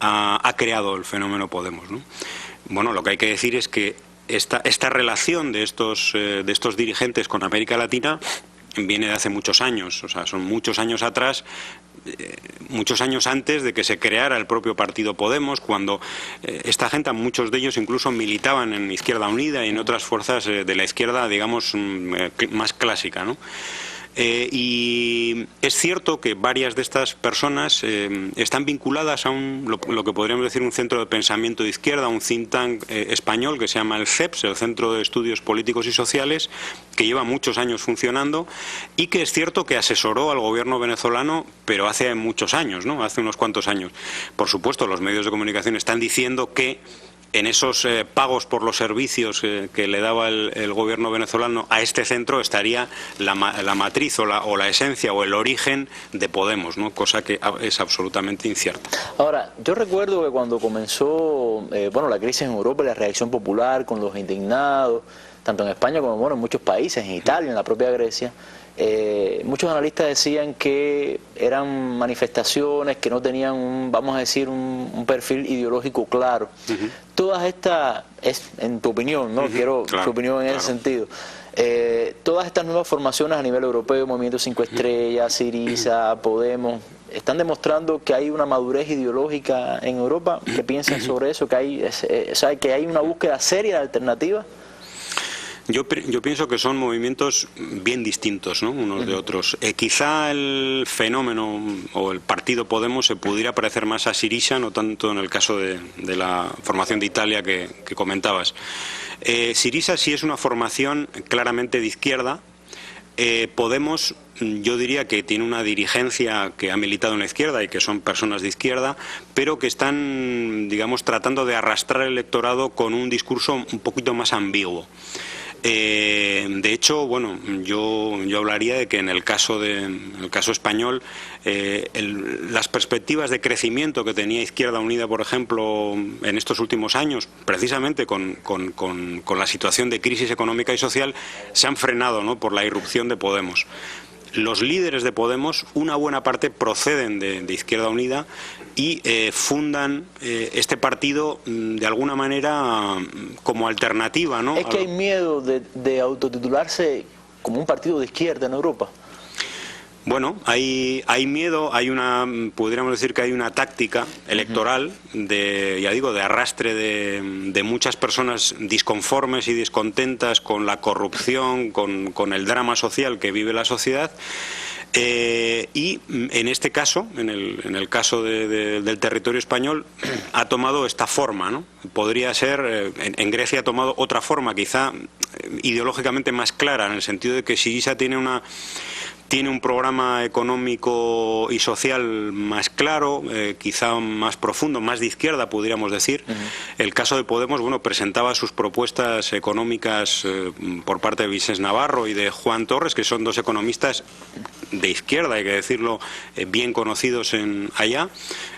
ha creado el fenómeno Podemos, ¿no? Bueno, lo que hay que decir es que esta relación de estos dirigentes con América Latina viene de hace muchos años, o sea, son muchos años atrás, muchos años antes de que se creara el propio partido Podemos, cuando esta gente, muchos de ellos incluso militaban en Izquierda Unida y en otras fuerzas de la izquierda, digamos, más clásica, ¿no? Y es cierto que varias de estas personas están vinculadas a lo que podríamos decir un centro de pensamiento de izquierda, un think tank español que se llama el CEPS, el Centro de Estudios Políticos y Sociales, que lleva muchos años funcionando y que es cierto que asesoró al gobierno venezolano, pero hace muchos años, ¿no? Hace unos cuantos años. Por supuesto, los medios de comunicación están diciendo que en esos pagos por los servicios que le daba el gobierno venezolano a este centro estaría la matriz o la esencia o el origen de Podemos, ¿no? Cosa que es absolutamente incierta. Ahora, yo recuerdo que cuando comenzó la crisis en Europa, la reacción popular con los indignados, tanto en España como en muchos países, en Italia, en la propia Grecia, muchos analistas decían que eran manifestaciones que no tenían un perfil ideológico claro. Todas estas, en tu opinión, ¿no? Quiero tu opinión en ese sentido. Todas estas nuevas formaciones a nivel europeo, Movimiento 5 Estrellas, Syriza, Podemos, están demostrando que hay una madurez ideológica en Europa. ¿Qué piensan sobre eso? Que hay una búsqueda seria de alternativas. Yo pienso que son movimientos bien distintos, ¿no? Unos de otros. Quizá el fenómeno o el partido Podemos se pudiera parecer más a Syriza, no tanto en el caso de la formación de Italia que comentabas. Syriza sí es una formación claramente de izquierda. Podemos, yo diría que tiene una dirigencia que ha militado en la izquierda y que son personas de izquierda, pero que están, digamos, tratando de arrastrar el electorado con un discurso un poquito más ambiguo. De hecho, bueno, yo hablaría de que en el caso español, las perspectivas de crecimiento que tenía Izquierda Unida, por ejemplo, en estos últimos años, precisamente con la situación de crisis económica y social, se han frenado, ¿no?, por la irrupción de Podemos. Los líderes de Podemos, una buena parte proceden de Izquierda Unida y fundan este partido de alguna manera como alternativa, ¿no? Es que hay miedo de autotitularse como un partido de izquierda en Europa. Bueno, hay miedo, podríamos decir que hay una táctica electoral de arrastre de muchas personas disconformes y descontentas con la corrupción, con el drama social que vive la sociedad. Y en este caso, en el caso del territorio español, ha tomado esta forma, ¿no? Podría ser, en Grecia ha tomado otra forma, quizá ideológicamente más clara, en el sentido de que Syriza tiene un programa económico y social más claro, quizá más profundo, más de izquierda, podríamos decir. El caso de Podemos, bueno, presentaba sus propuestas económicas por parte de Vicens Navarro y de Juan Torres, que son dos economistas de izquierda, hay que decirlo, bien conocidos allá.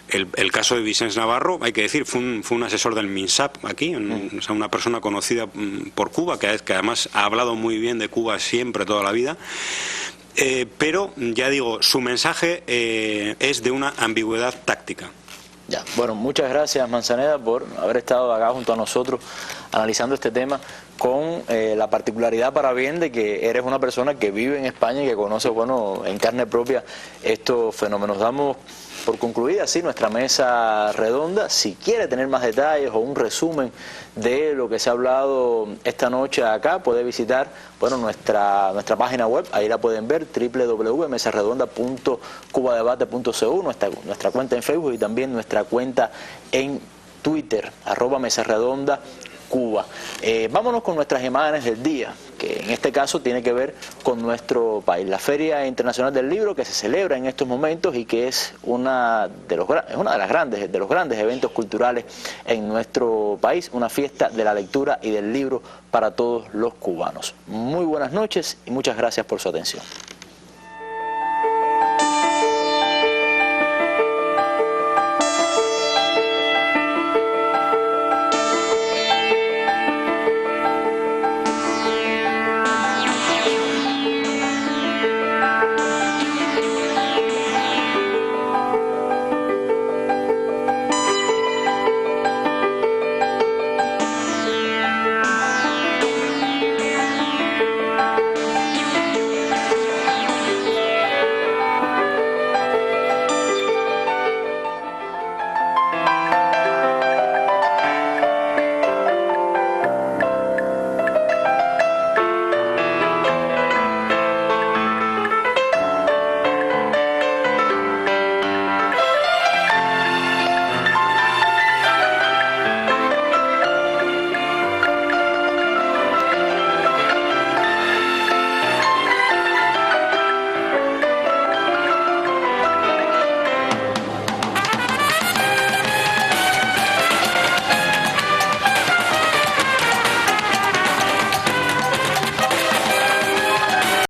El caso de Vicens Navarro, hay que decir, fue un asesor del MINSAP aquí, o sea, una persona conocida por Cuba, que además ha hablado muy bien de Cuba siempre, toda la vida. Pero, ya digo, su mensaje es de una ambigüedad táctica. Ya, bueno, muchas gracias, Manzaneda, por haber estado acá junto a nosotros analizando este tema con la particularidad, para bien, de que eres una persona que vive en España y que conoce, bueno, en carne propia estos fenómenos. Damos por concluida así nuestra mesa redonda. Si quiere tener más detalles o un resumen de lo que se ha hablado esta noche acá, puede visitar, bueno, nuestra página web. Ahí la pueden ver, www.mesaredonda.cubadebate.cu, nuestra cuenta en Facebook y también nuestra cuenta en Twitter, @mesaredonda Cuba. Vámonos con nuestras imágenes del día, que en este caso tiene que ver con nuestro país. La Feria Internacional del Libro, que se celebra en estos momentos y que es uno de los grandes eventos culturales en nuestro país, una fiesta de la lectura y del libro para todos los cubanos. Muy buenas noches y muchas gracias por su atención.